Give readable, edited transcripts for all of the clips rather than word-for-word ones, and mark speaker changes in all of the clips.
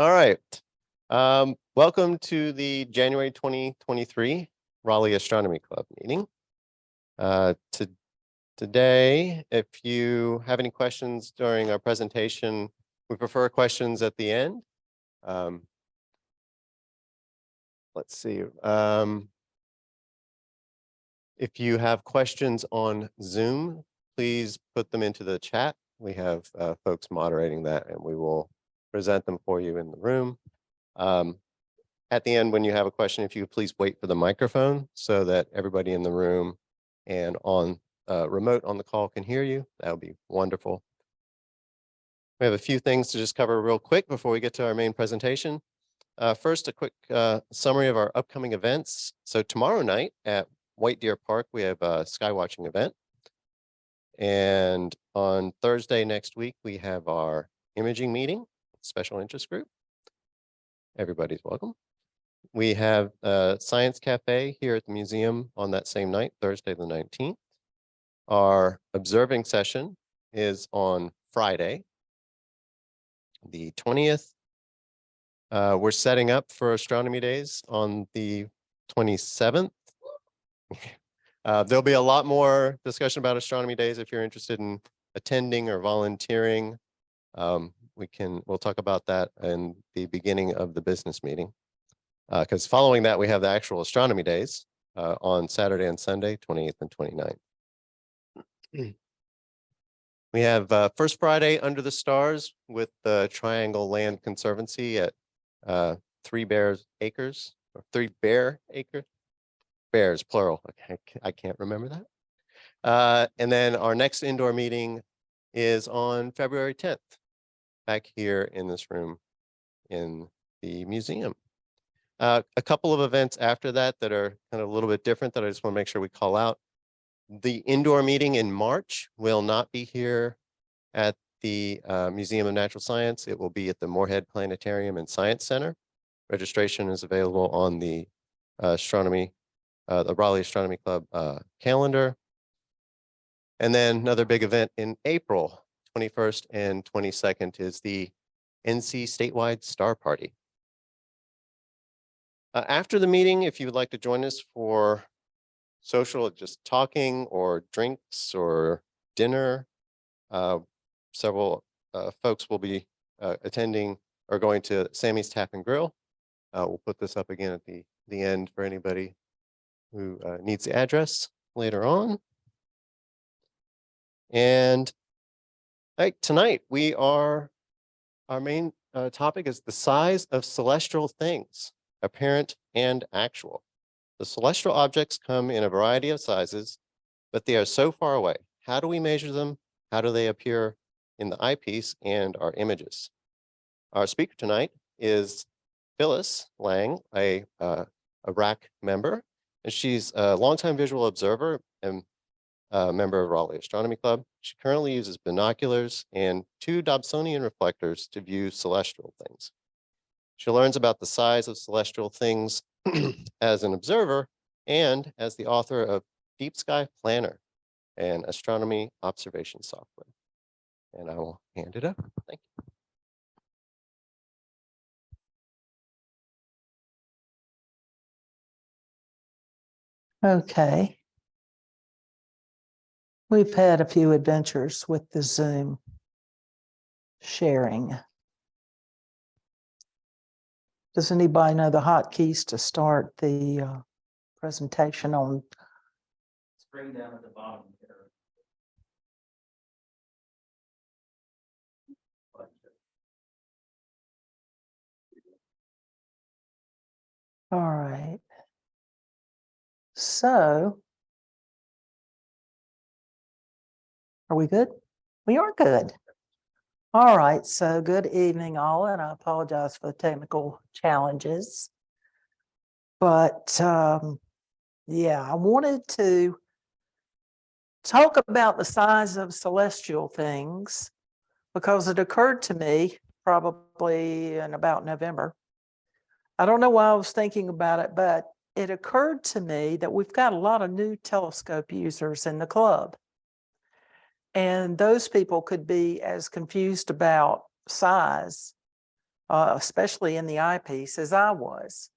Speaker 1: All right. Welcome to the January 2023 Raleigh Astronomy Club meeting. Today, if you have any questions during our presentation, we prefer questions at the end. Let's see. If you have questions on Zoom, please put them into the chat. We have folks moderating that, and we will present them for you in the room. At the end, when you have a question, if you could please wait for the microphone so that everybody in the room and on remote on the call can hear you. That would be wonderful. We have a few things to just cover real quick before we get to our main presentation. First, a quick summary of our upcoming events. So tomorrow night at White Deer Park, we have a sky watching event. And on Thursday next week, we have our imaging meeting, special interest group. Everybody's welcome. We have a science cafe here at the museum on that same night, Thursday the 19th. Our observing session is on Friday, the 20th. We're setting up for astronomy days on the 27th. There'll be a lot more discussion about astronomy days if you're interested in attending or volunteering. We'll talk about that in the beginning of the business meeting. Because following that, we have the actual astronomy days on Saturday and Sunday, 28th and 29th. We have First Friday Under the Stars with the Triangle Land Conservancy at 3 Bear Acres, Bears, plural. I can't remember that. And then our next indoor meeting is on February 10th, back here in this room in the museum. A couple of events after that that are kind of a little bit different that I just want to make sure we call out. The indoor meeting in March will not be here at the Museum of Natural Science. It will be at the Moorhead Planetarium and Science Center. Registration is available on the the Raleigh Astronomy Club calendar. And then another big event in April, 21st and 22nd, is the NC Statewide Star Party. After the meeting, if you would like to join us for social, just talking or drinks or dinner, several folks will be attending or going to Sammy's Tap and Grill. We'll put this up again at the end for anybody who needs the address later on. And tonight our main topic is the size of celestial things, apparent and actual. The celestial objects come in a variety of sizes, but they are so far away. How do we measure them? How do they appear in the eyepiece and our images? Our speaker tonight is Phyllis Lang, a RAC member, and she's a longtime visual observer and a member of Raleigh Astronomy Club. She currently uses binoculars and 2 Dobsonian reflectors to view celestial things. She learns about the size of celestial things as an observer and as the author of Deep Sky Planner and astronomy observation software. And I will hand it over. Thank you.
Speaker 2: Okay. We've had a few adventures with the Zoom sharing. Does anybody know the hotkeys to start the presentation on?
Speaker 3: Screen down at the bottom here.
Speaker 2: All right. So, are we good? We are good. All right, so good evening all, and I apologize for the technical challenges. But yeah, I wanted to talk about the size of celestial things because it occurred to me probably in about November. I don't know why I was thinking about it, but it occurred to me that we've got a lot of new telescope users in the club. And those people could be as confused about size especially in the eyepiece, as I was.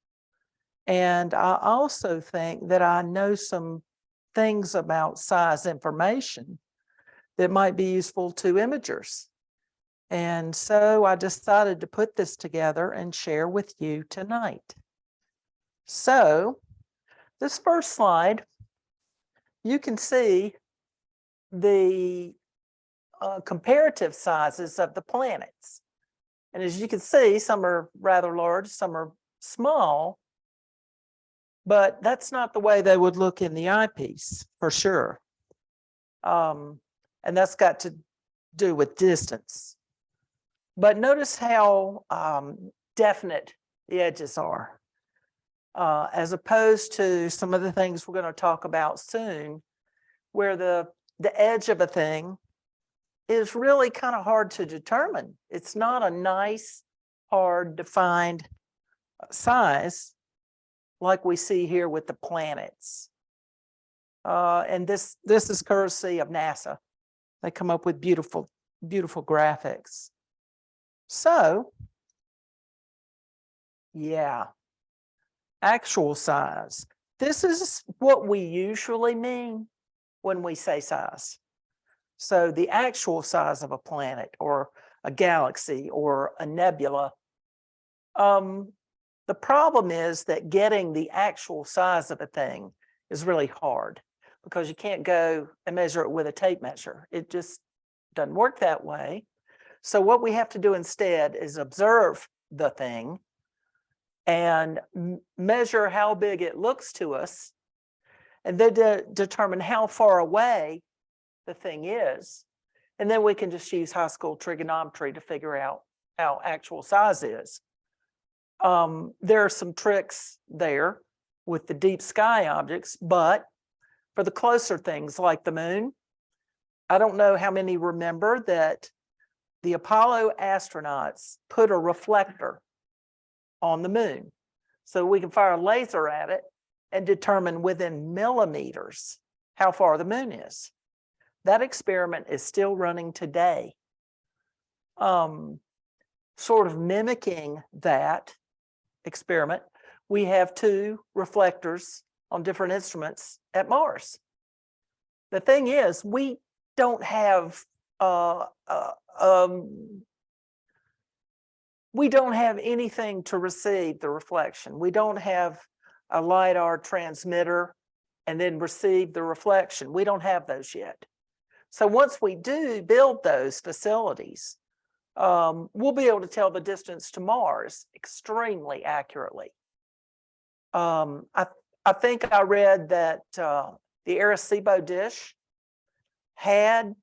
Speaker 2: And I also think that I know some things about size information that might be useful to imagers. And so I decided to put this together and share with you tonight. So this first slide, you can see the comparative sizes of the planets. And as you can see, some are rather large, some are small, but that's not the way they would look in the eyepiece, for sure. And that's got to do with distance. But notice how definite the edges are, as opposed to some of the things we're going to talk about soon, where the edge of a thing is really kind of hard to determine. It's not a nice, hard, defined size like we see here with the planets. And this is courtesy of NASA. They come up with beautiful, beautiful graphics. So, yeah, actual size. This is what we usually mean when we say size. So the actual size of a planet or a galaxy or a nebula. The problem is that getting the actual size of a thing is really hard because you can't go and measure it with a tape measure. It just doesn't work that way. So what we have to do instead is observe the thing and measure how big it looks to us, and then determine how far away the thing is. And then we can just use high school trigonometry to figure out how actual size is. There are some tricks there with the deep sky objects, but for the closer things like the moon, I don't know how many remember that the Apollo astronauts put a reflector on the moon so we can fire a laser at it and determine within millimeters how far the moon is. That experiment is still running today. Sort of mimicking that experiment, we have 2 reflectors on different instruments at Mars. The thing is, we don't have anything to receive the reflection. We don't have a LiDAR transmitter and then receive the reflection. We don't have those yet. So once we do build those facilities, we'll be able to tell the distance to Mars extremely accurately. I think I read that the Arecibo dish had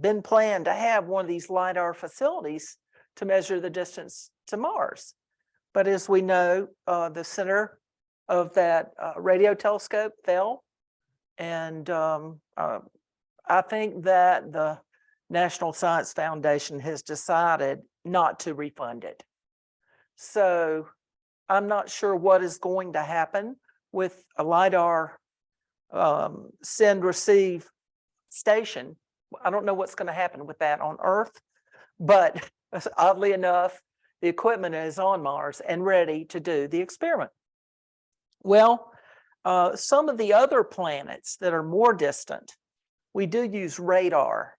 Speaker 2: been planned to have one of these LiDAR facilities to measure the distance to Mars. But as we know, the center of that radio telescope fell. And I think that the National Science Foundation has decided not to refund it. So I'm not sure what is going to happen with a LiDAR send receive station. I don't know what's going to happen with that on Earth, but oddly enough, the equipment is on Mars and ready to do the experiment. Well, some of the other planets that are more distant, we do use radar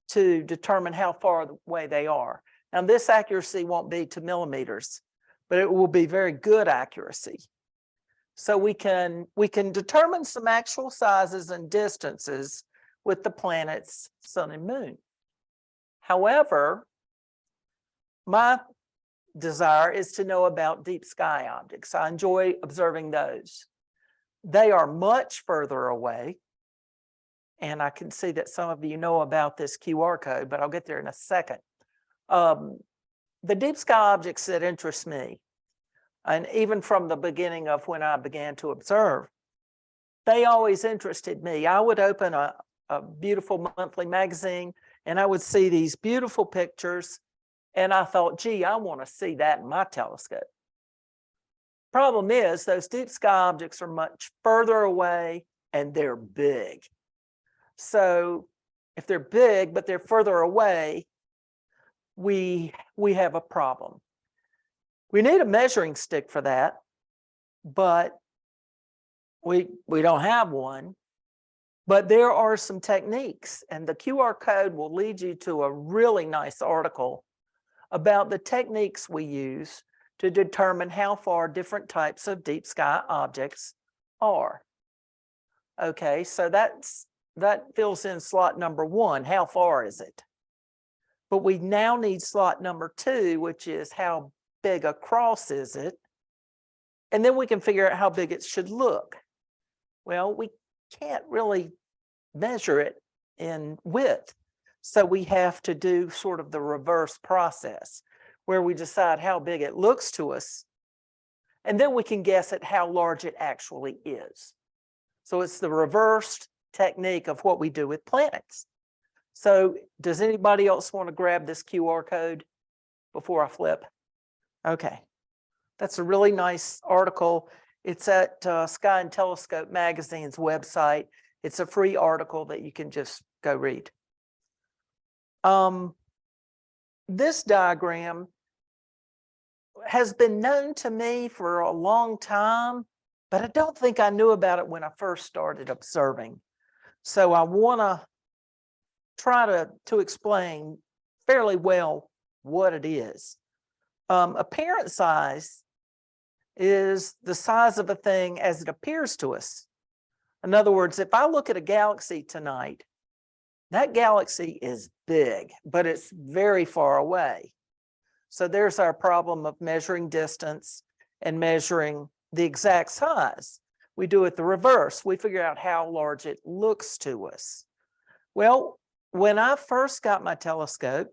Speaker 2: to determine how far away they are. Now, this accuracy won't be to millimeters, but it will be very good accuracy. So we can determine some actual sizes and distances with the planets, sun and moon. However, my desire is to know about deep sky objects. I enjoy observing those. They are much further away. And I can see that some of you know about this QR code, but I'll get there in a second. The deep sky objects that interest me, and even from the beginning of when I began to observe, they always interested me. I would open a beautiful monthly magazine and I would see these beautiful pictures. And I thought, gee, I want to see that in my telescope. Problem is, those deep sky objects are much further away and they're big. So if they're big, but they're further away, we have a problem. We need a measuring stick for that, but we don't have one. But there are some techniques, and the QR code will lead you to a really nice article about the techniques we use to determine how far different types of deep sky objects are. Okay, so that fills in slot number 1. How far is it? But we now need slot number 2, which is how big across is it? And then we can figure out how big it should look. Well, we can't really measure it in width. So we have to do sort of the reverse process where we decide how big it looks to us, and then we can guess at how large it actually is. So it's the reversed technique of what we do with planets. So does anybody else want to grab this QR code before I flip? Okay, that's a really nice article. It's at Sky and Telescope magazine's website. It's a free article that you can just go read. This diagram has been known to me for a long time, but I don't think I knew about it when I first started observing. So I want to try to explain fairly well what it is. Apparent size is the size of a thing as it appears to us. In other words, if I look at a galaxy tonight, that galaxy is big, but it's very far away. So there's our problem of measuring distance and measuring the exact size. We do it the reverse. We figure out how large it looks to us. Well, when I first got my telescope,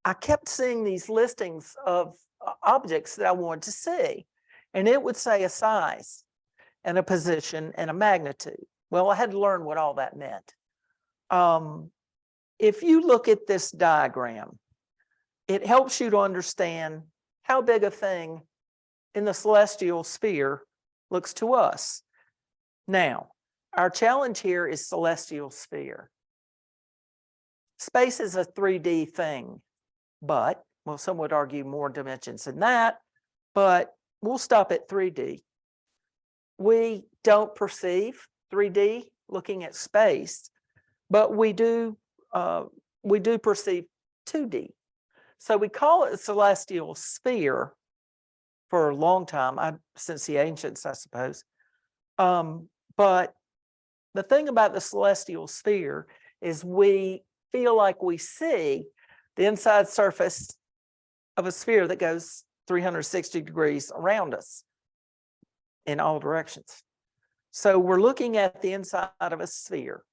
Speaker 2: I kept seeing these listings of objects that I wanted to see, and it would say a size and a position and a magnitude. Well, I had to learn what all that meant. If you look at this diagram, it helps you to understand how big a thing in the celestial sphere looks to us. Now, our challenge here is celestial sphere. Space is a 3D thing, but, well, some would argue more dimensions than that, but we'll stop at 3D. We don't perceive 3D looking at space, but we do perceive 2D. So we call it a celestial sphere for a long time, since the ancients, I suppose. But the thing about the celestial sphere is we feel like we see the inside surface of a sphere that goes 360 degrees around us in all directions. So we're looking at the inside of a sphere.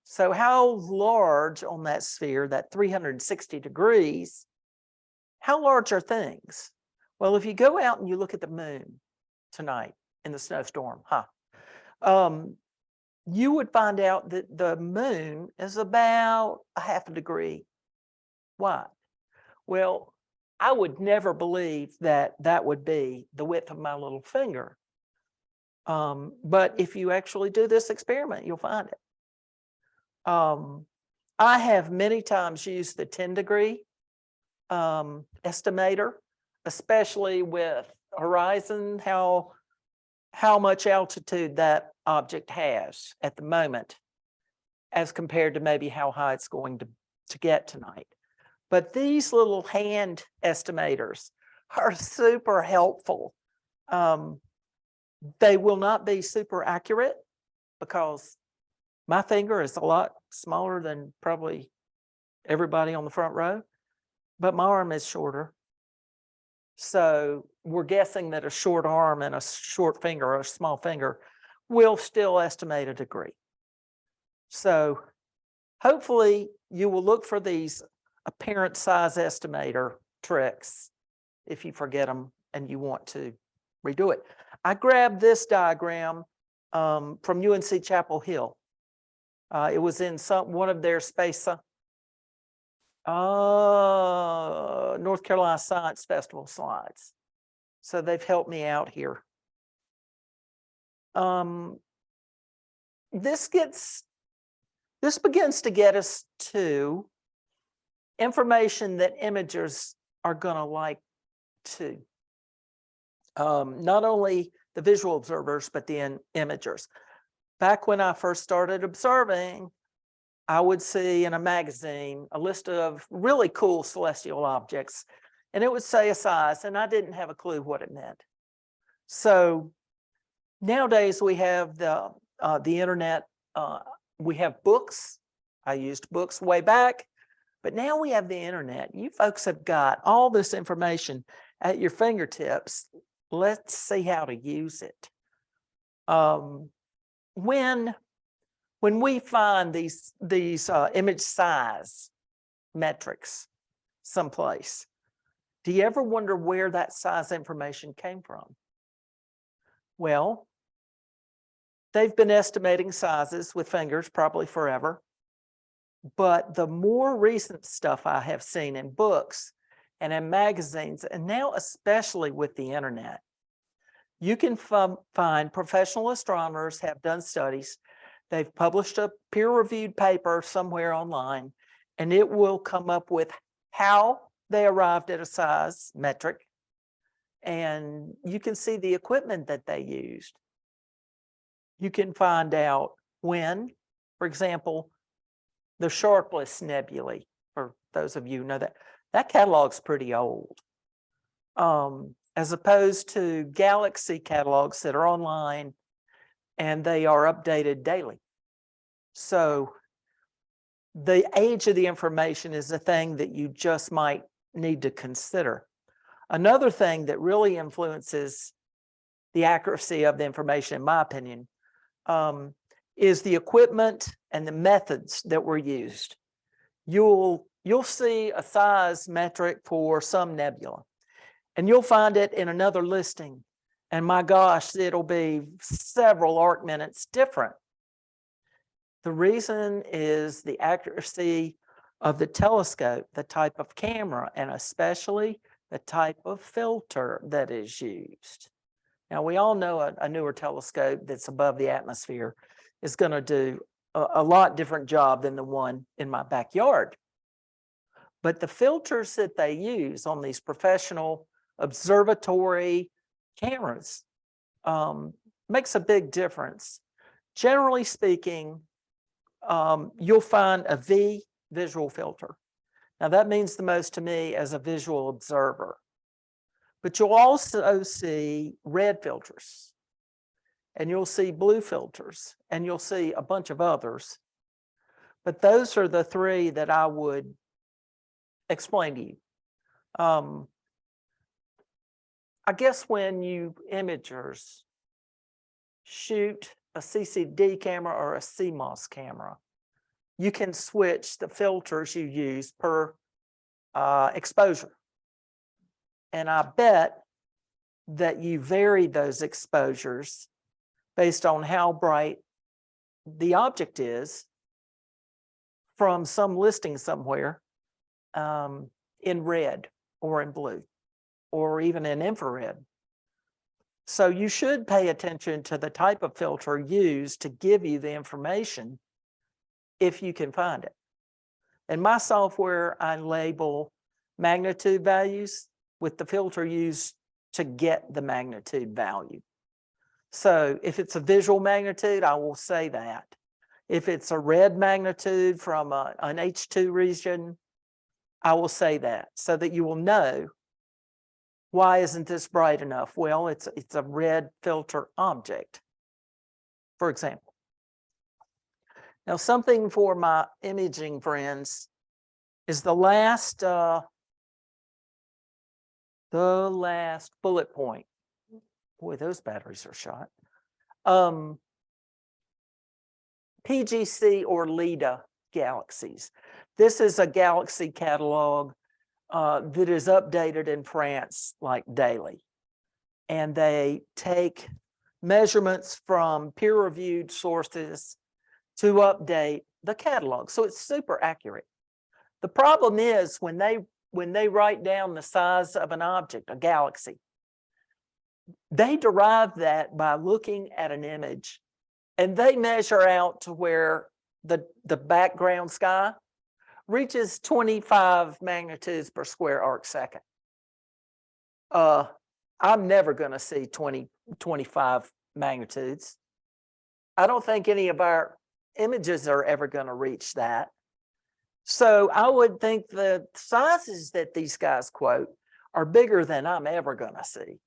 Speaker 2: So how large on that sphere, that 360 degrees, how large are things? Well, if you go out and you look at the moon tonight in the snowstorm, you would find out that the moon is about a half a degree wide. Well, I would never believe that that would be the width of my little finger. But if you actually do this experiment, you'll find it. I have many times used the 10-degree estimator, especially with horizon, how much altitude that object has at the moment as compared to maybe how high it's going to get tonight. But these little hand estimators are super helpful. They will not be super accurate because my finger is a lot smaller than probably everybody on the front row, but my arm is shorter. So we're guessing that a short arm and a short finger or a small finger will still estimate a degree. So hopefully you will look for these apparent size estimator tricks if you forget them and you want to redo it. I grabbed this diagram from UNC Chapel Hill. It was in one of their space North Carolina Science Festival slides. So they've helped me out here. This begins to get us to information that imagers are going to like too. Not only the visual observers, but the imagers. Back when I first started observing, I would see in a magazine a list of really cool celestial objects, and it would say a size, and I didn't have a clue what it meant. So nowadays we have the internet, we have books. I used books way back, but now we have the internet. You folks have got all this information at your fingertips. Let's see how to use it. When we find these image size metrics someplace, do you ever wonder where that size information came from? Well, they've been estimating sizes with fingers probably forever. But the more recent stuff I have seen in books and in magazines, and now especially with the internet, you can find professional astronomers have done studies. They've published a peer-reviewed paper somewhere online, and it will come up with how they arrived at a size metric. And you can see the equipment that they used. You can find out when, for example, the Sharpless nebulae, for those of you who know that catalog's pretty old. As opposed to galaxy catalogs that are online and they are updated daily. So the age of the information is a thing that you just might need to consider. Another thing that really influences the accuracy of the information, in my opinion, is the equipment and the methods that were used. You'll see a size metric for some nebula, and you'll find it in another listing. And my gosh, it'll be several arc minutes different. The reason is the accuracy of the telescope, the type of camera, and especially the type of filter that is used. Now, we all know a newer telescope that's above the atmosphere is going to do a lot different job than the one in my backyard. But the filters that they use on these professional observatory cameras makes a big difference. Generally speaking, you'll find a V visual filter. Now that means the most to me as a visual observer. But you'll also see red filters, and you'll see blue filters, and you'll see a bunch of others. But those are the three that I would explain to you. I guess when you imagers shoot a CCD camera or a CMOS camera, you can switch the filters you use per exposure. And I bet that you vary those exposures based on how bright the object is from some listing somewhere in red or in blue or even in infrared. So you should pay attention to the type of filter used to give you the information if you can find it. In my software, I label magnitude values with the filter used to get the magnitude value. So if it's a visual magnitude, I will say that. If it's a red magnitude from an H2 region, I will say that so that you will know, why isn't this bright enough? Well, it's a red filter object, for example. Now, something for my imaging friends is the last bullet point. Boy, those batteries are shot. PGC or LIDA galaxies. This is a galaxy catalog that is updated in France like daily. And they take measurements from peer-reviewed sources to update the catalog. So it's super accurate. The problem is when they write down the size of an object, a galaxy, they derive that by looking at an image, and they measure out to where the background sky reaches 25 magnitudes per square arc second. I'm never going to see 20, 25 magnitudes. I don't think any of our images are ever going to reach that. So I would think the sizes that these guys quote are bigger than I'm ever going to see.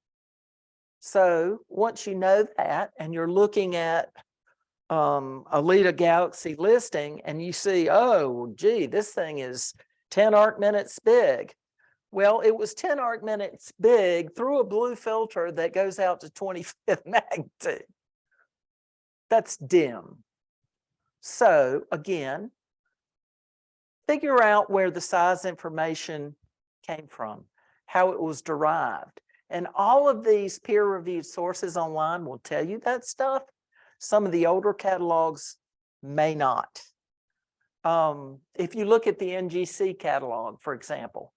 Speaker 2: So once you know that, and you're looking at a LIDA galaxy listing, and you see, oh, gee, this thing is 10 arc minutes big. Well, it was 10 arc minutes big through a blue filter that goes out to 25th magnitude. That's dim. So again, figure out where the size information came from, how it was derived. And all of these peer-reviewed sources online will tell you that stuff. Some of the older catalogs may not. If you look at the NGC catalog, for example,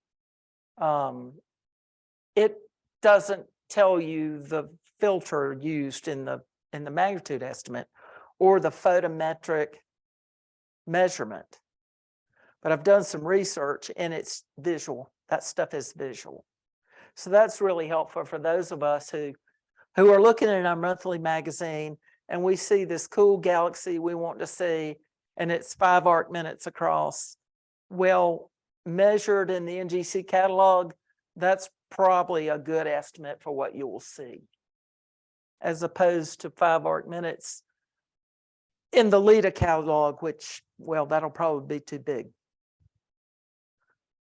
Speaker 2: it doesn't tell you the filter used in the magnitude estimate or the photometric measurement. But I've done some research and it's visual. That stuff is visual. So that's really helpful for those of us who are looking at our monthly magazine and we see this cool galaxy we want to see, and it's 5 arc minutes across. Well, measured in the NGC catalog, that's probably a good estimate for what you will see, as opposed to 5 arc minutes in the LIDA catalog, which, well, that'll probably be too big.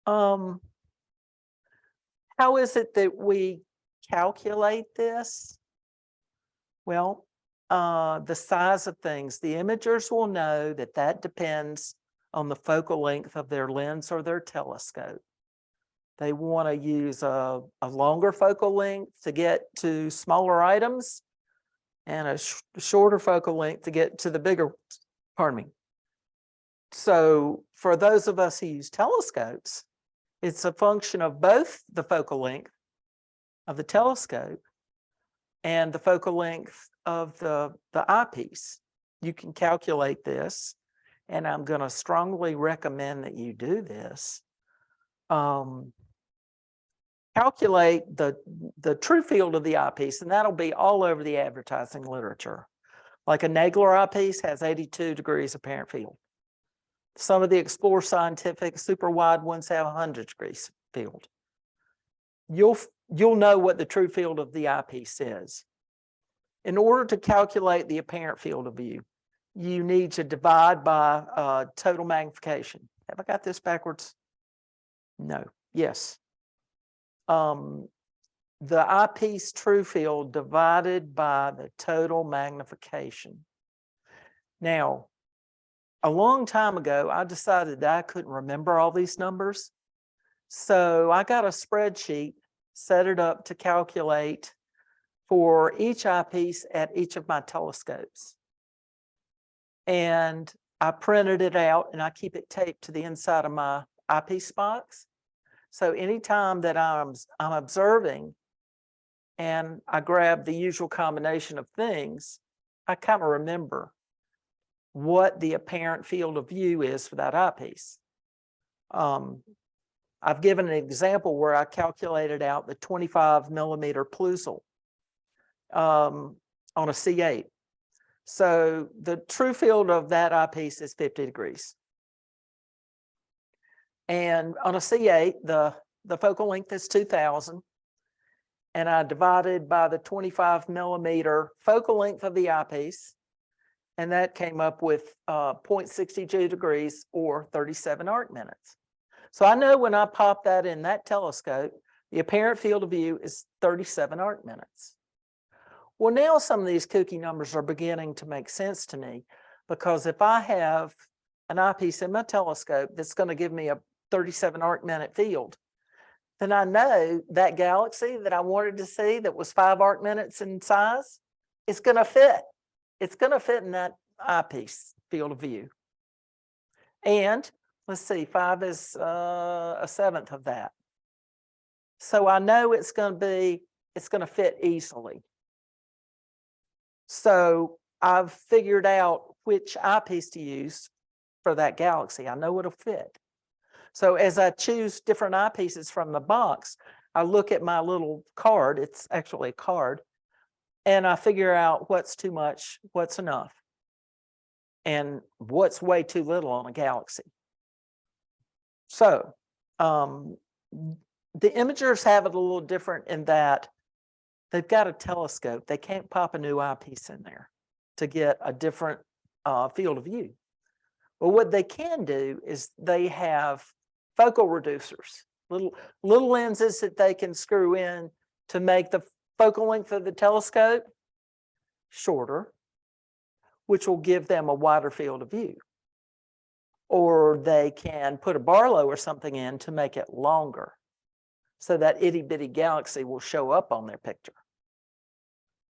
Speaker 2: How is it that we calculate this? Well, the size of things, the imagers will know that that depends on the focal length of their lens or their telescope. They want to use a longer focal length to get to smaller items and a shorter focal length to get to the bigger, pardon me. So for those of us who use telescopes, it's a function of both the focal length of the telescope and the focal length of the eyepiece. You can calculate this, and I'm going to strongly recommend that you do this. Calculate the true field of the eyepiece, and that'll be all over the advertising literature. Like a Nagler eyepiece has 82 degrees apparent field. Some of the Explore Scientific super wide ones have 100 degrees field. You'll know what the true field of the eyepiece is. In order to calculate the apparent field of view, you need to divide by total magnification. Have I got this backwards? No. Yes. The eyepiece true field divided by the total magnification. Now, a long time ago, I decided that I couldn't remember all these numbers. So I got a spreadsheet, set it up to calculate for each eyepiece at each of my telescopes. And I printed it out and I keep it taped to the inside of my eyepiece box. So anytime that I'm observing and I grab the usual combination of things, I kind of remember what the apparent field of view is for that eyepiece. I've given an example where I calculated out the 25 millimeter Plusel on a C8. So the true field of that eyepiece is 50 degrees. And on a C8, the focal length is 2000. And I divided by the 25 millimeter focal length of the eyepiece. And that came up with 0.62 degrees or 37 arc minutes. So I know when I pop that in that telescope, the apparent field of view is 37 arc minutes. Well, now some of these kooky numbers are beginning to make sense to me, because if I have an eyepiece in my telescope that's going to give me a 37 arc minute field, then I know that galaxy that I wanted to see that was 5 arc minutes in size, it's going to fit. It's going to fit in that eyepiece field of view. And let's see, 5 is a seventh of that. So I know it's going to fit easily. So I've figured out which eyepiece to use for that galaxy. I know it'll fit. So as I choose different eyepieces from the box, I look at my little card, it's actually a card, and I figure out what's too much, what's enough, and what's way too little on a galaxy. So the imagers have it a little different in that they've got a telescope. They can't pop a new eyepiece in there to get a different field of view. But what they can do is they have focal reducers, little lenses that they can screw in to make the focal length of the telescope shorter, which will give them a wider field of view. Or they can put a Barlow or something in to make it longer, so that itty bitty galaxy will show up on their picture.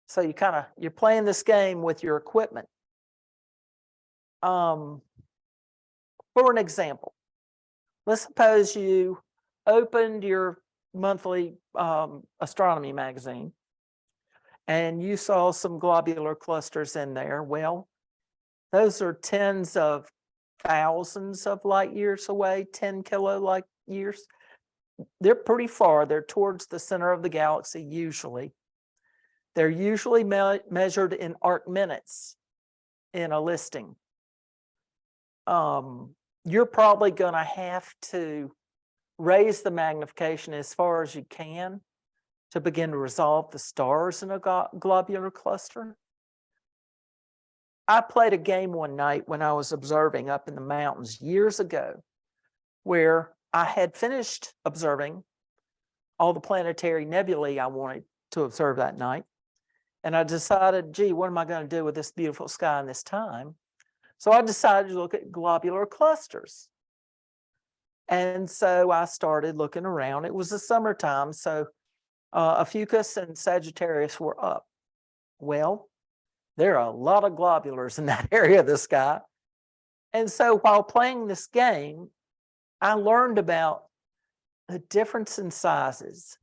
Speaker 2: So you're playing this game with your equipment. For an example, let's suppose you opened your monthly astronomy magazine and you saw some globular clusters in there. Well, those are tens of thousands of light years away, 10 kilo light years. They're pretty far. They're towards the center of the galaxy usually. They're usually measured in arc minutes in a listing. You're probably going to have to raise the magnification as far as you can to begin to resolve the stars in a globular cluster. I played a game one night when I was observing up in the mountains years ago, where I had finished observing all the planetary nebulae I wanted to observe that night. And I decided, gee, what am I going to do with this beautiful sky in this time? So I decided to look at globular clusters. And so I started looking around. It was the summertime, so Ophiuchus and Sagittarius were up. Well, there are a lot of globulars in that area of the sky. And so while playing this game, I learned about the difference in sizes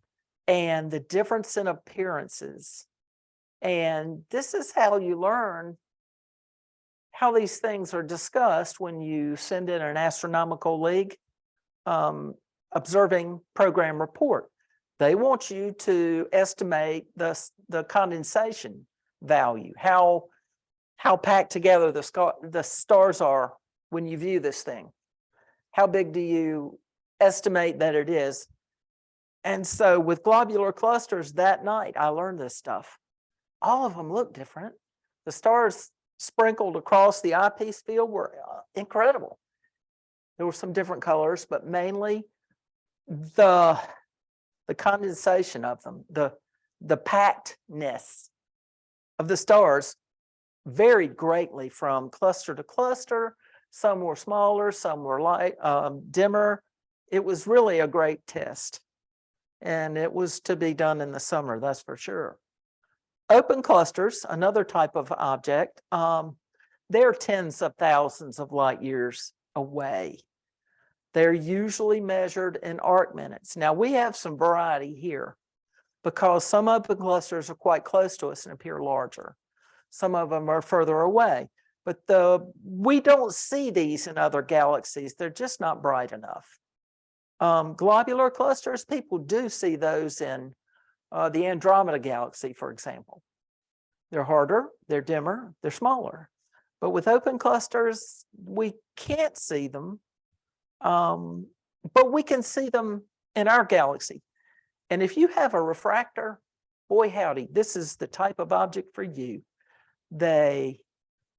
Speaker 2: and the difference in appearances. And this is how you learn how these things are discussed when you send in an astronomical league observing program report. They want you to estimate the condensation value, how packed together the stars are when you view this thing. How big do you estimate that it is? And so with globular clusters that night, I learned this stuff. All of them look different. The stars sprinkled across the eyepiece field were incredible. There were some different colors, but mainly the condensation of them, the packedness of the stars varied greatly from cluster to cluster. Some were smaller, some were light, dimmer. It was really a great test. And it was to be done in the summer, that's for sure. Open clusters, another type of object, they're tens of thousands of light years away. They're usually measured in arc minutes. Now, we have some variety here because some open clusters are quite close to us and appear larger. Some of them are further away, but we don't see these in other galaxies. They're just not bright enough. Globular clusters, people do see those in the Andromeda galaxy, for example. They're harder, they're dimmer, they're smaller. But with open clusters, we can't see them, but we can see them in our galaxy. And if you have a refractor, boy howdy, this is the type of object for you. They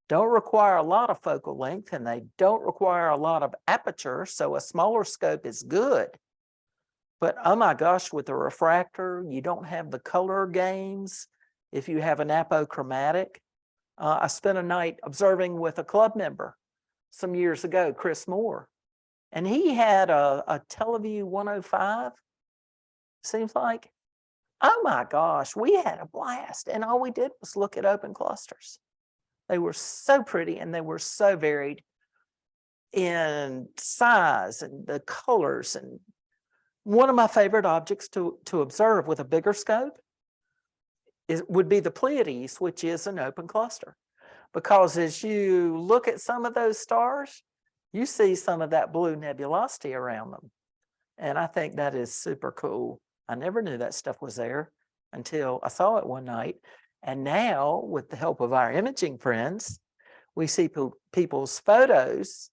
Speaker 2: don't require a lot of focal length and they don't require a lot of aperture, so a smaller scope is good. But oh my gosh, with a refractor, you don't have the color games if you have an apochromatic. I spent a night observing with a club member some years ago, Chris Moore, and he had a Teleview 105, seems like. Oh my gosh, we had a blast. And all we did was look at open clusters. They were so pretty and they were so varied in size and the colors. And one of my favorite objects to observe with a bigger scope would be the Pleiades, which is an open cluster. Because as you look at some of those stars, you see some of that blue nebulosity around them. And I think that is super cool. I never knew that stuff was there until I saw it one night. And now, with the help of our imaging friends, we see people's photos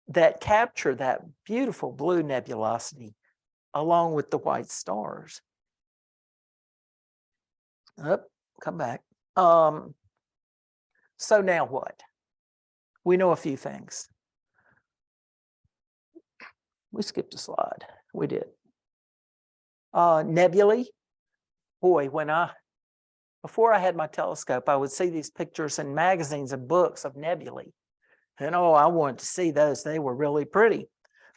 Speaker 2: that capture that beautiful blue nebulosity along with the white stars. Up, come back. So now what? We know a few things. We skipped a slide. We did. Nebulae. Boy, before I had my telescope, I would see these pictures in magazines and books of nebulae. And oh, I wanted to see those. They were really pretty.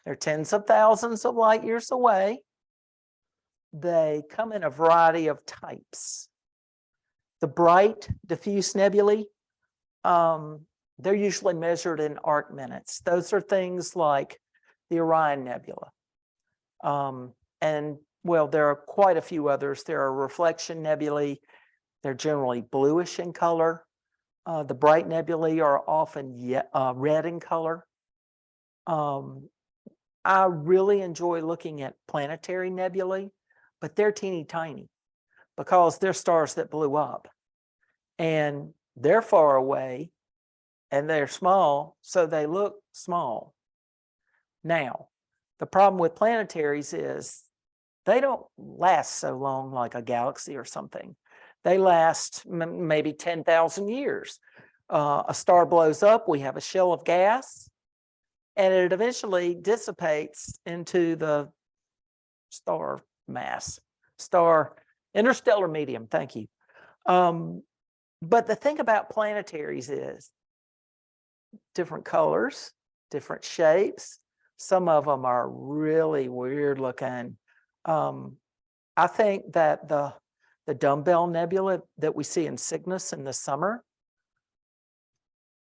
Speaker 2: They're tens of thousands of light years away. They come in a variety of types. The bright, diffuse nebulae, they're usually measured in arc minutes. Those are things like the Orion Nebula. And well, there are quite a few others. There are reflection nebulae. They're generally bluish in color. The bright nebulae are often red in color. I really enjoy looking at planetary nebulae, but they're teeny tiny because they're stars that blew up. And they're far away and they're small, so they look small. Now, the problem with planetaries is they don't last so long like a galaxy or something. They last maybe 10,000 years. A star blows up, we have a shell of gas, and it eventually dissipates into the star mass, interstellar medium, thank you. But the thing about planetaries is different colors, different shapes. Some of them are really weird looking. I think that the Dumbbell Nebula that we see in Cygnus in the summer,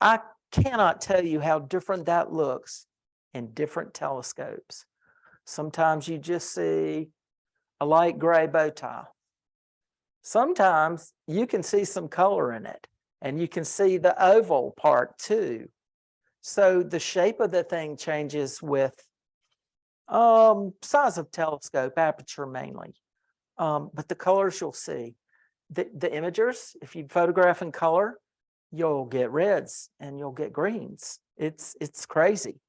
Speaker 2: I cannot tell you how different that looks in different telescopes. Sometimes you just see a light gray bow tie. Sometimes you can see some color in it, and you can see the oval part too. So the shape of the thing changes with size of telescope, aperture mainly. But the colors you'll see. The imagers, if you photograph in color, you'll get reds and you'll get greens. It's crazy.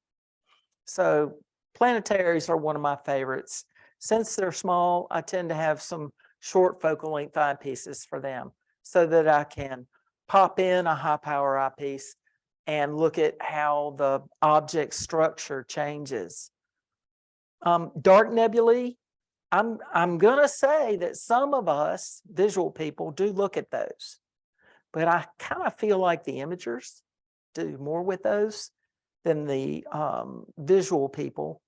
Speaker 2: So planetaries are one of my favorites. Since they're small, I tend to have some short focal length eyepieces for them so that I can pop in a high power eyepiece and look at how the object structure changes. Dark nebulae, I'm gonna say that some of us visual people do look at those, but I kind of feel like the imagers do more with those than the visual people.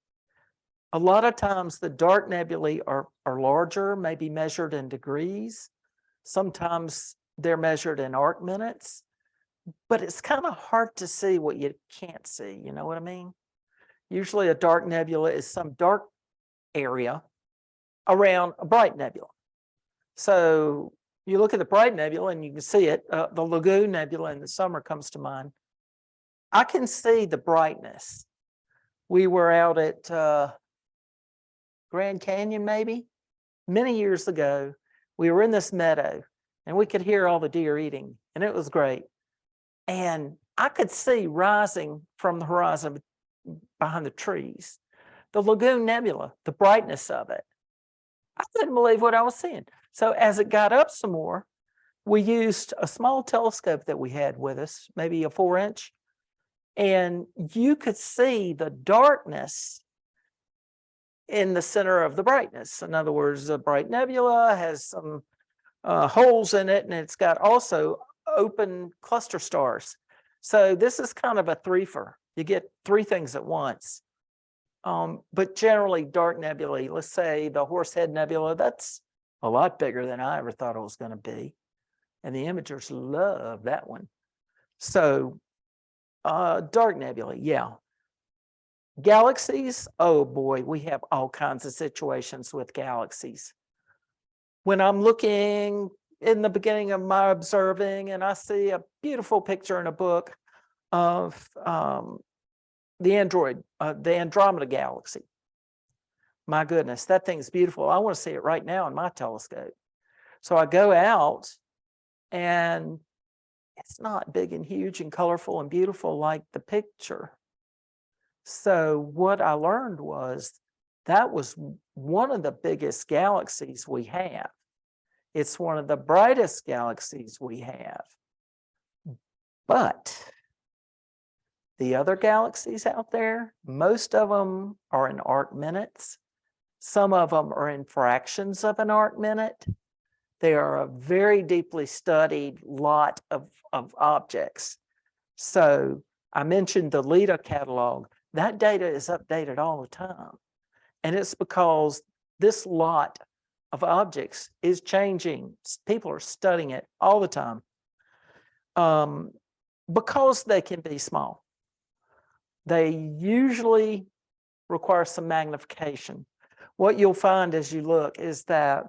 Speaker 2: A lot of times the dark nebulae are larger, maybe measured in degrees. Sometimes they're measured in arc minutes, but it's kind of hard to see what you can't see, you know what I mean? Usually a dark nebula is some dark area around a bright nebula. So you look at the bright nebula and you can see it. The Lagoon Nebula in the summer comes to mind. I can see the brightness. We were out at Grand Canyon maybe many years ago. We were in this meadow and we could hear all the deer eating, and it was great. And I could see rising from the horizon behind the trees, the Lagoon Nebula, the brightness of it. I couldn't believe what I was seeing. So as it got up some more, we used a small telescope that we had with us, maybe a 4-inch, and you could see the darkness in the center of the brightness. In other words, the bright nebula has some holes in it, and it's got also open cluster stars. So this is kind of a threefer. You get three things at once. But generally dark nebulae, let's say the Horsehead Nebula, that's a lot bigger than I ever thought it was going to be. And the imagers love that one. So dark nebulae, yeah. Galaxies, oh boy, we have all kinds of situations with galaxies. When I'm looking in the beginning of my observing and I see a beautiful picture in a book of the Andromeda Galaxy, my goodness, that thing's beautiful. I want to see it right now in my telescope. So I go out and it's not big and huge and colorful and beautiful like the picture. So what I learned was that was one of the biggest galaxies we have. It's one of the brightest galaxies we have. But the other galaxies out there, most of them are in arc minutes. Some of them are in fractions of an arc minute. They are a very deeply studied lot of objects. So I mentioned the LIDA catalog. That data is updated all the time. And it's because this lot of objects is changing. People are studying it all the time because they can be small. They usually require some magnification. What you'll find as you look is that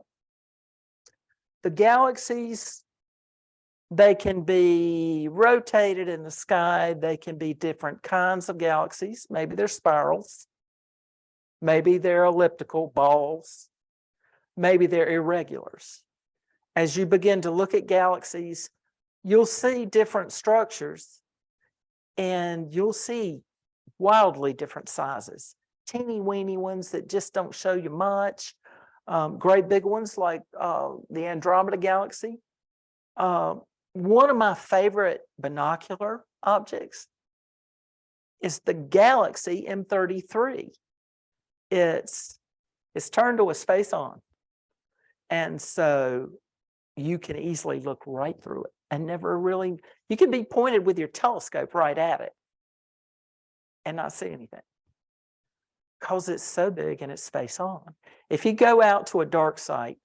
Speaker 2: the galaxies, they can be rotated in the sky. They can be different kinds of galaxies. Maybe they're spirals. Maybe they're elliptical balls. Maybe they're irregulars. As you begin to look at galaxies, you'll see different structures and you'll see wildly different sizes. Teeny weeny ones that just don't show you much. Great big ones like the Andromeda Galaxy. One of my favorite binocular objects is the galaxy M33. It's turned to a space-on. And so you can easily look right through it and never really, you can be pointed with your telescope right at it and not see anything because it's so big and it's space-on. If you go out to a dark site,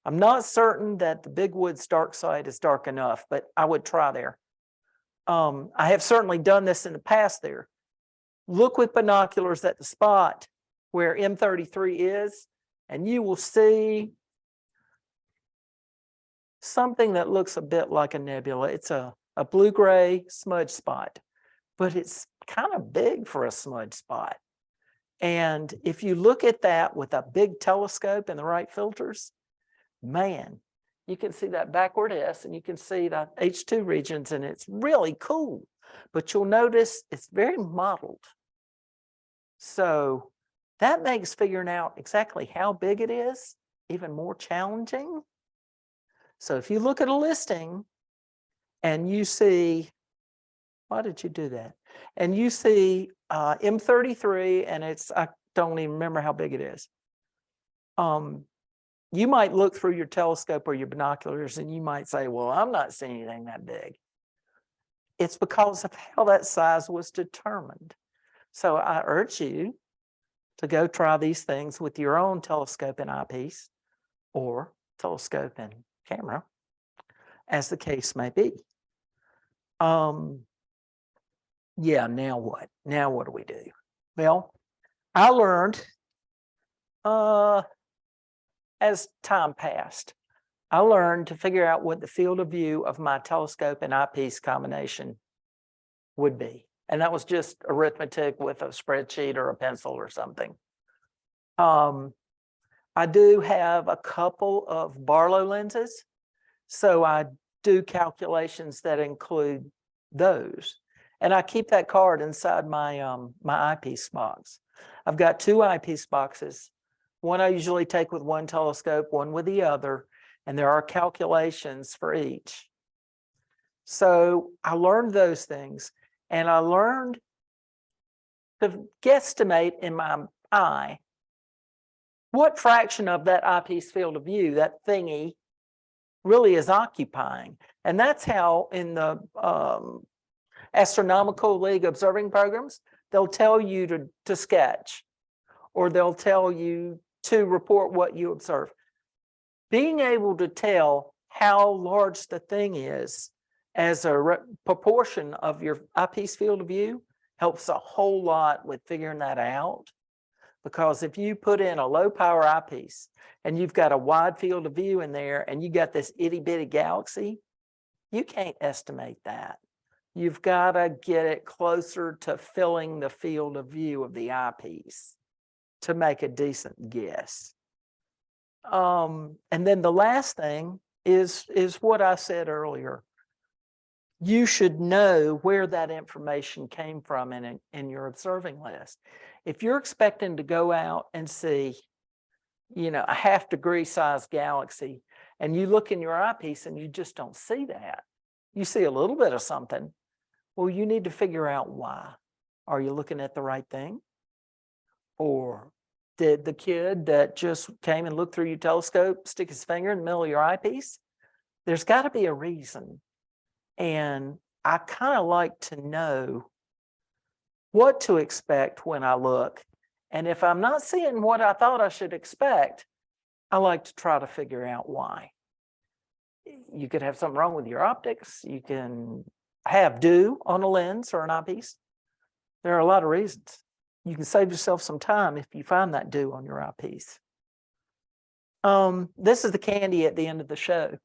Speaker 2: I'm not certain that the Big Woods dark site is dark enough, but I would try there. I have certainly done this in the past there. Look with binoculars at the spot where M33 is, and you will see something that looks a bit like a nebula. It's a blue-gray smudge spot, but it's kind of big for a smudge spot. And if you look at that with a big telescope and the right filters, man, you can see that backward S and you can see the H2 regions, and it's really cool. But you'll notice it's very mottled. So that makes figuring out exactly how big it is even more challenging. So if you look at a listing and you see, why did you do that? And you see M33 and it's, I don't even remember how big it is. You might look through your telescope or your binoculars and you might say, well, I'm not seeing anything that big. It's because of how that size was determined. So I urge you to go try these things with your own telescope and eyepiece or telescope and camera, as the case may be. Yeah, now what? Now what do we do? Well, I learned as time passed, I learned to figure out what the field of view of my telescope and eyepiece combination would be. And that was just arithmetic with a spreadsheet or a pencil or something. I do have a couple of Barlow lenses, so I do calculations that include those. And I keep that card inside my, my eyepiece box. I've got two eyepiece boxes. One I usually take with one telescope, one with the other, and there are calculations for each. So I learned those things, and I learned to guesstimate in my eye what fraction of that eyepiece field of view, that thingy, really is occupying. And that's how in the Astronomical League observing programs, they'll tell you to sketch, or they'll tell you to report what you observe. Being able to tell how large the thing is as a proportion of your eyepiece field of view helps a whole lot with figuring that out. Because if you put in a low power eyepiece and you've got a wide field of view in there and you got this itty bitty galaxy, you can't estimate that. You've got to get it closer to filling the field of view of the eyepiece. to make a decent guess. And then the last thing is what I said earlier. You should know where that information came from in your observing list. If you're expecting to go out and see, you know, a half-degree size galaxy, and you look in your eyepiece and you just don't see that, you see a little bit of something, well, you need to figure out why. Are you looking at the right thing? Or did the kid that just came and looked through your telescope stick his finger in the middle of your eyepiece? There's got to be a reason. And I kind of like to know what to expect when I look. And if I'm not seeing what I thought I should expect, I like to try to figure out why. You could have something wrong with your optics. You can have dew on a lens or an eyepiece. There are a lot of reasons. You can save yourself some time if you find that dew on your eyepiece. This is the candy at the end of the show.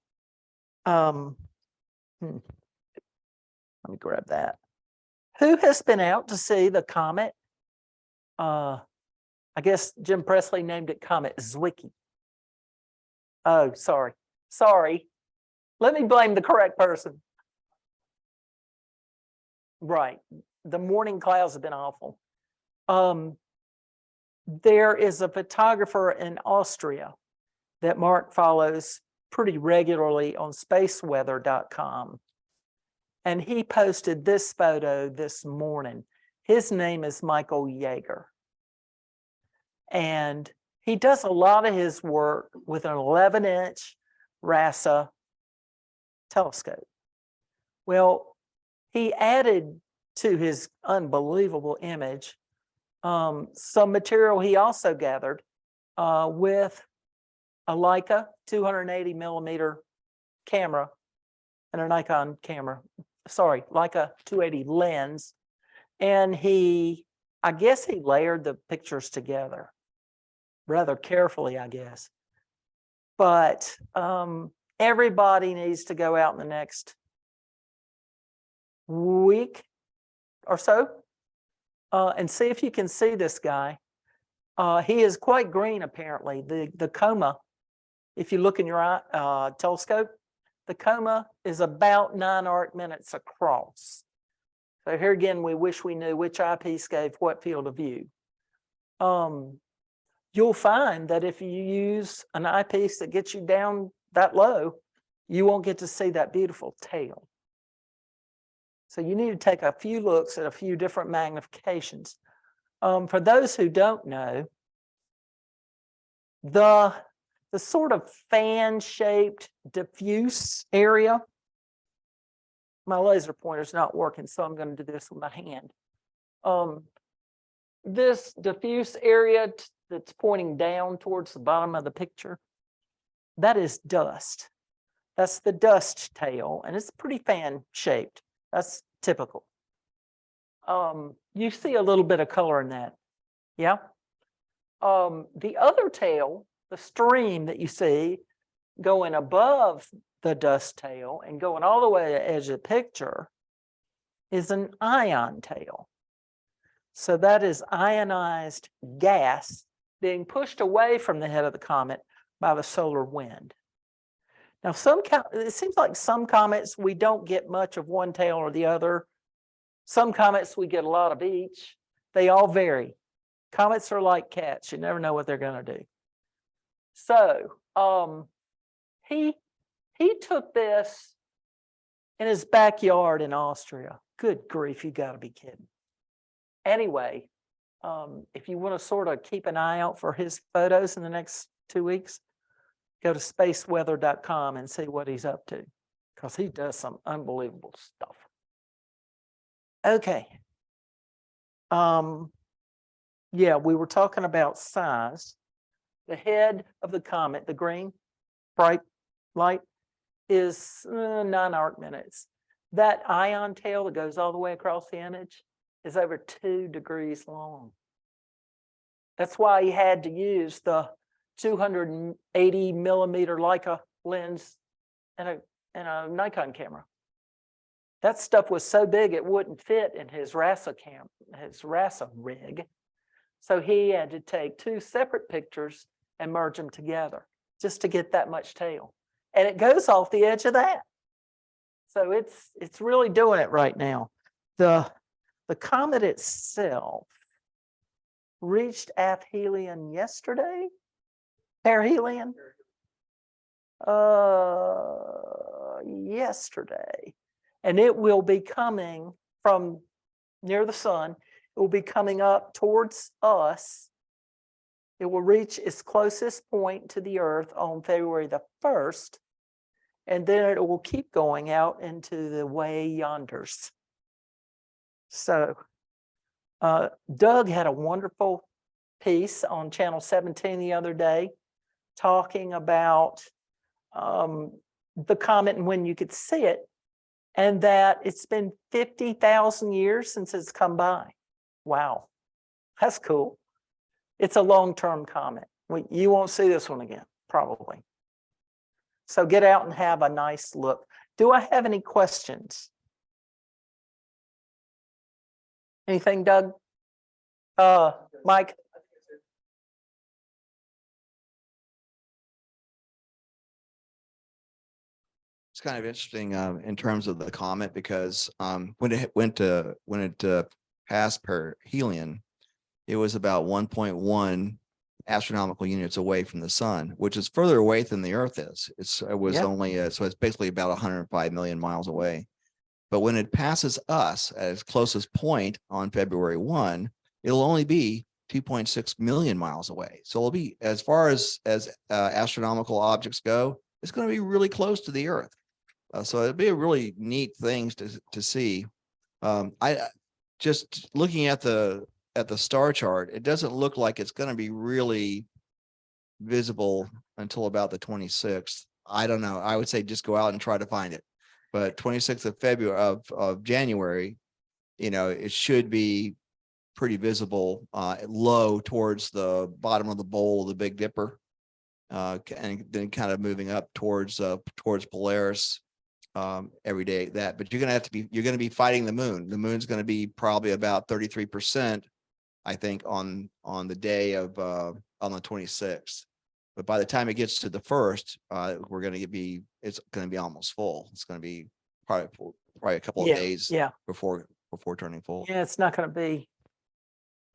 Speaker 2: Let me grab that. Who has been out to see the comet? I guess Jim Presley named it Comet Zwicky. Oh, sorry. Sorry. Let me blame the correct person. Right. The morning clouds have been awful. There is a photographer in Austria that Mark follows pretty regularly on spaceweather.com. And he posted this photo this morning. His name is Michael Yeager. And he does a lot of his work with an 11-inch RAC telescope. Well, he added to his unbelievable image some material he also gathered with a Leica 280 millimeter camera and a Nikon camera. Sorry, Leica 280 lens. And I guess he layered the pictures together rather carefully, I guess. But everybody needs to go out in the next week or so and see if you can see this guy. He is quite green, apparently. The Comet, if you look in your telescope, the Comet is about 9 arc minutes across. So here again, we wish we knew which eyepiece gave what field of view. You'll find that if you use an eyepiece that gets you down that low, you won't get to see that beautiful tail. So you need to take a few looks at a few different magnifications. For those who don't know, the sort of fan-shaped diffuse area, my laser pointer's not working, so I'm going to do this with my hand. This diffuse area that's pointing down towards the bottom of the picture, that is dust. That's the dust tail, and it's pretty fan-shaped. That's typical. You see a little bit of color in that, yeah? The other tail, the stream that you see going above the dust tail and going all the way to the edge of the picture is an ion tail. So that is ionized gas being pushed away from the head of the comet by the solar wind. Now, it seems like some comets, we don't get much of one tail or the other. Some comets, we get a lot of each. They all vary. Comets are like cats. You never know what they're going to do. So he took this in his backyard in Austria. Good grief, you got to be kidding. Anyway, if you want to sort of keep an eye out for his photos in the next 2 weeks, go to spaceweather.com and see what he's up to, because he does some unbelievable stuff. Okay. Yeah, we were talking about size. The head of the comet, the green, bright light, is 9 arc minutes. That ion tail that goes all the way across the image is over 2 degrees long. That's why he had to use the 280 millimeter Leica lens and a Nikon camera. That stuff was so big it wouldn't fit in his RAC rig. So he had to take two separate pictures and merge them together just to get that much tail. And it goes off the edge of that. So it's really doing it right now. The comet itself reached aphelion yesterday, perihelion, yesterday, and it will be coming from near the sun. It will be coming up towards us. It will reach its closest point to the Earth on February the 1st, and then it will keep going out into the way yonders. So Doug had a wonderful piece on Channel 17 the other day talking about the comet and when you could see it, and that it's been 50,000 years since it's come by. Wow, that's cool. It's a long-term comet. You won't see this one again, probably. So get out and have a nice look. Do I have any questions? Anything, Doug? Mike?
Speaker 4: It's kind of interesting in terms of the comet because when it passed perihelion, it was about 1.1 astronomical units away from the sun, which is further away than the Earth is. It was only so it's basically about 105 million miles away. But when it passes us at its closest point on February 1, it'll only be 2.6 million miles away. So it'll be, as far as astronomical objects go, it's going to be really close to the Earth. So it'd be a really neat thing to see. I just looking at the star chart, it doesn't look like it's going to be really visible until about the 26th. I don't know. I would say just go out and try to find it. But 26th of February of January, it should be pretty visible, low towards the bottom of the bowl, the Big Dipper, and then kind of moving up towards Polaris every day. But you're going to be fighting the moon. The moon's going to be probably about 33%, I think, on the day of on the 26th. But by the time it gets to the 1st, it's going to be almost full. It's going to be probably a couple of days before turning full.
Speaker 2: Yeah, it's not going to be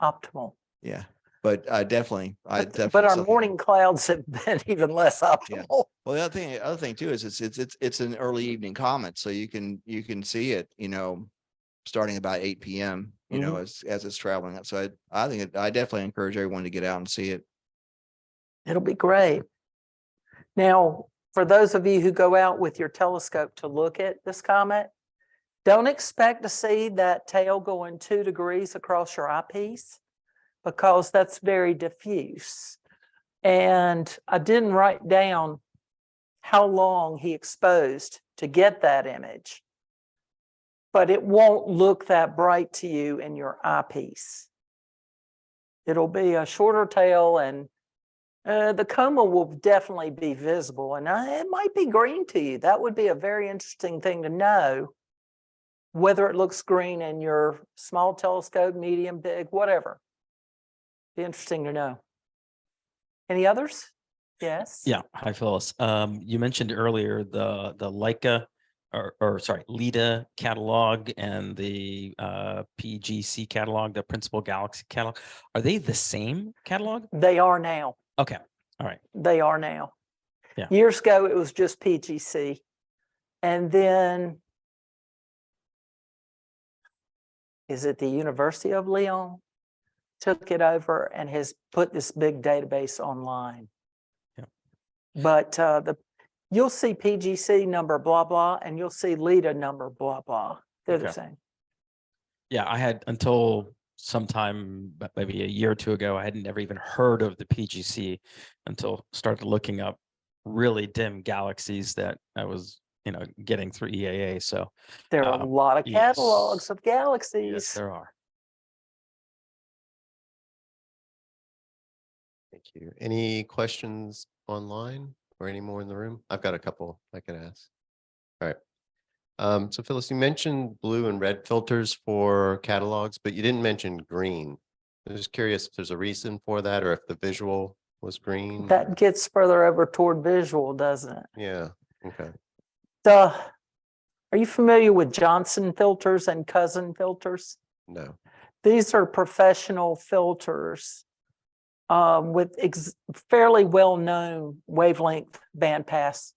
Speaker 2: optimal.
Speaker 4: Yeah, but definitely,
Speaker 2: but our morning clouds have been even less optimal.
Speaker 4: Yeah. Well, the other thing too is it's an early evening comet, so you can see it, starting about 8 p.m. As it's traveling up. So I definitely encourage everyone to get out and see it.
Speaker 2: It'll be great. Now, for those of you who go out with your telescope to look at this comet, don't expect to see that tail going 2 degrees across your eyepiece, because that's very diffuse. And I didn't write down how long he exposed to get that image, but it won't look that bright to you in your eyepiece. It'll be a shorter tail, and the coma will definitely be visible, and it might be green to you. That would be a very interesting thing to know, whether it looks green in your small telescope, medium, big, whatever. Be interesting to know. Any others? Yes.
Speaker 3: Yeah. Hi, Phyllis. You mentioned earlier the Leica LIDA catalog and the PGC catalog, the Principal Galaxy catalog. Are they the same catalog?
Speaker 2: They are now.
Speaker 3: Okay. All right.
Speaker 2: They are now.
Speaker 3: Yeah.
Speaker 2: Years ago, it was just PGC. And then, is it the University of Lyon took it over and has put this big database online?
Speaker 3: Yeah.
Speaker 2: But you'll see PGC number blah blah, and you'll see LIDA number blah blah. They're the same.
Speaker 3: Yeah, I had until sometime maybe a year or two ago, I hadn't never even heard of the PGC until started looking up really dim galaxies that I was getting through EAA. So
Speaker 2: there are a lot of catalogs
Speaker 3: yes.
Speaker 2: of galaxies.
Speaker 3: Yes, there are.
Speaker 1: Thank you. Any questions online or any more in the room? I've got a couple I could ask. All right. So Phyllis, you mentioned blue and red filters for catalogs, but you didn't mention green. I'm just curious if there's a reason for that or if the visual was green.
Speaker 2: That gets further over toward visual, doesn't it?
Speaker 1: Yeah, okay.
Speaker 2: Are you familiar with Johnson filters and Cousin filters?
Speaker 1: No.
Speaker 2: These are professional filters with fairly well-known wavelength bandpass.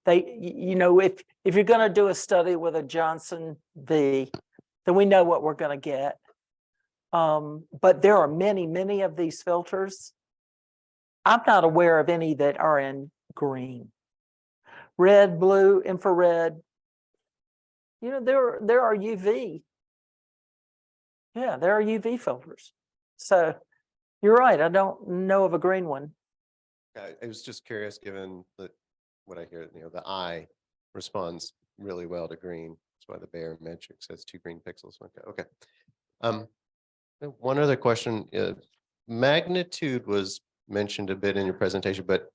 Speaker 2: You know, if you're going to do a study with a Johnson V, then we know what we're going to get. But there are many of these filters. I'm not aware of any that are in green. Red, blue, infrared. You know, there are UV. Yeah, there are UV filters. So you're right. I don't know of a green one.
Speaker 1: I was just curious, given that what I hear, you know, the eye responds really well to green. That's why the Bayer metric says 2 green pixels. Okay. One other question. Magnitude was mentioned a bit in your presentation, but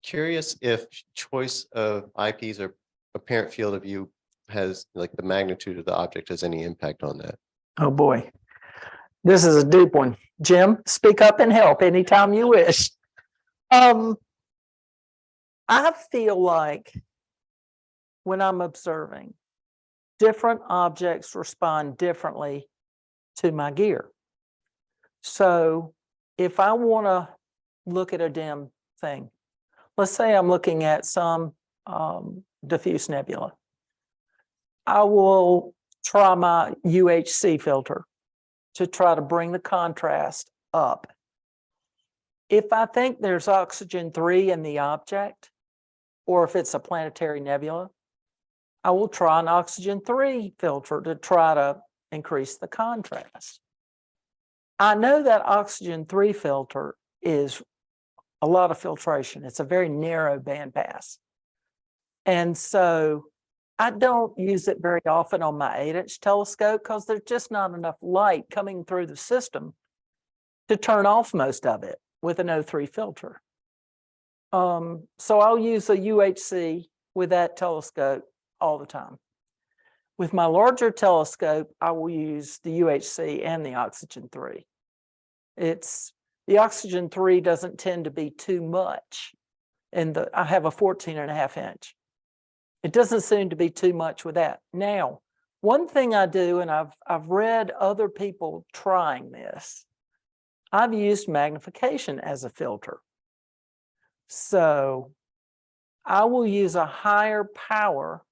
Speaker 1: curious if choice of IPs or apparent field of view has, like, the magnitude of the object has any impact on that.
Speaker 2: Oh boy, this is a deep one. Jim, speak up and help anytime you wish. I feel like when I'm observing, different objects respond differently to my gear. So if I want to look at a dim thing, let's say I'm looking at some diffuse nebula, I will try my UHC filter to try to bring the contrast up. If I think there's oxygen 3 in the object, or if it's a planetary nebula, I will try an oxygen 3 filter to try to increase the contrast. I know that oxygen 3 filter is a lot of filtration. It's a very narrow bandpass. And so I don't use it very often on my 8-inch telescope because there's just not enough light coming through the system to turn off most of it with an O3 filter. So I'll use a UHC with that telescope all the time. With my larger telescope, I will use the UHC and the oxygen 3. The oxygen 3 doesn't tend to be too much. And I have a 14.5 inch. It doesn't seem to be too much with that. Now, one thing I do, and I've read other people trying this, I've used magnification as a filter. So I will use a higher power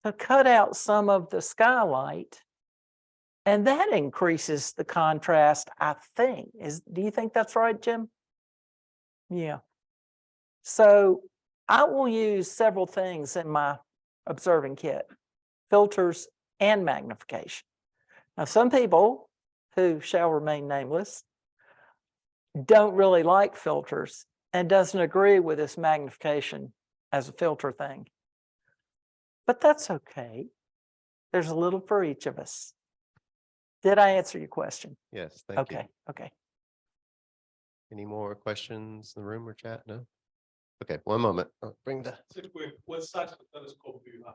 Speaker 2: to cut out some of the skylight, and that increases the contrast, I think. Do you think that's right, Jim? Yeah. So I will use several things in my observing kit, filters and magnification. Now, some people who shall remain nameless don't really like filters and doesn't agree with this magnification as a filter thing. But that's okay. There's a little for each of us. Did I answer your question?
Speaker 1: Yes, thank you.
Speaker 2: Okay.
Speaker 1: Any more questions in the room or chat? No? Okay, one moment. I'll bring the.
Speaker 5: What size of telescope do you have?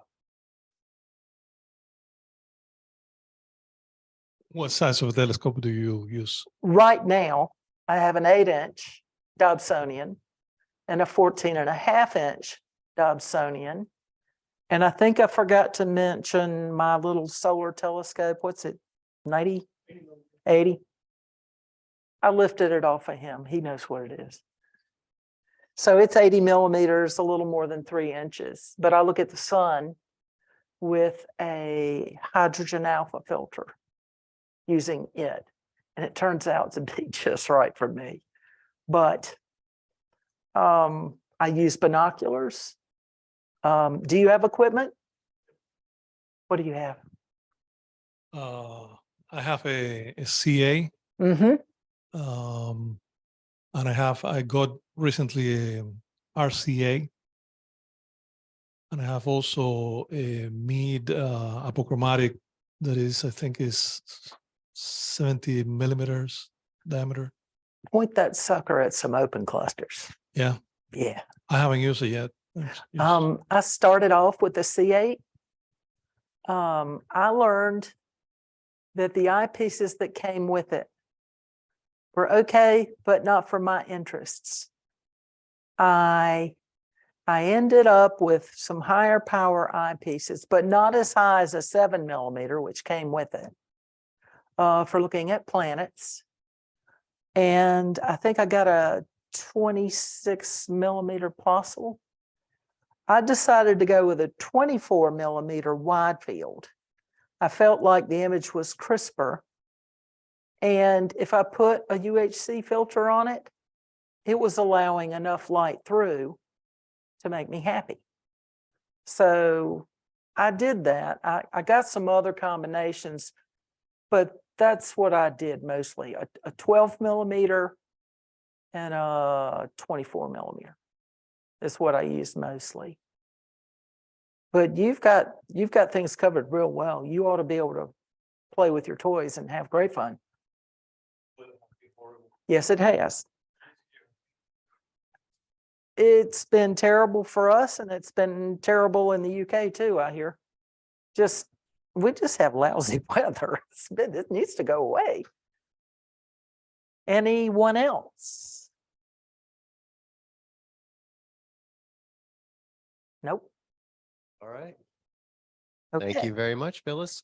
Speaker 5: What size of telescope do you use?
Speaker 2: Right now, I have an 8-inch Dobsonian and a 14.5 inch Dobsonian. And I think I forgot to mention my little solar telescope. What's it? 90? 80? I lifted it off of him. He knows what it is. So it's 80 millimeters, a little more than 3 inches. But I look at the sun with a hydrogen alpha filter using it. And it turns out to be just right for me. But I use binoculars. Do you have equipment? What do you have?
Speaker 5: I have a CA.
Speaker 2: Mm-hmm.
Speaker 5: And I got recently a RCA. And I have also a mid apochromatic that is, I think, is 70 millimeters diameter.
Speaker 2: Point that sucker at some open clusters.
Speaker 5: Yeah.
Speaker 2: Yeah.
Speaker 5: I haven't used it yet.
Speaker 2: I started off with the C8. I learned that the eyepieces that came with it were okay, but not for my interests. I ended up with some higher power eyepieces, but not as high as a 7mm, which came with it, for looking at planets. And I think I got a 26mm Plössl. I decided to go with a 24mm wide field. I felt like the image was crisper. And if I put a UHC filter on it, it was allowing enough light through to make me happy. So I did that. I got some other combinations, but that's what I did mostly, a 12mm and a 24mm is what I used mostly. But you've got things covered real well. You ought to be able to play with your toys and have great fun. Yes, it has. It's been terrible for us, and it's been terrible in the UK too, I hear. We just have lousy weather. It needs to go away. Anyone else? Nope.
Speaker 1: All right.
Speaker 2: Okay.
Speaker 1: Thank you very much, Phyllis.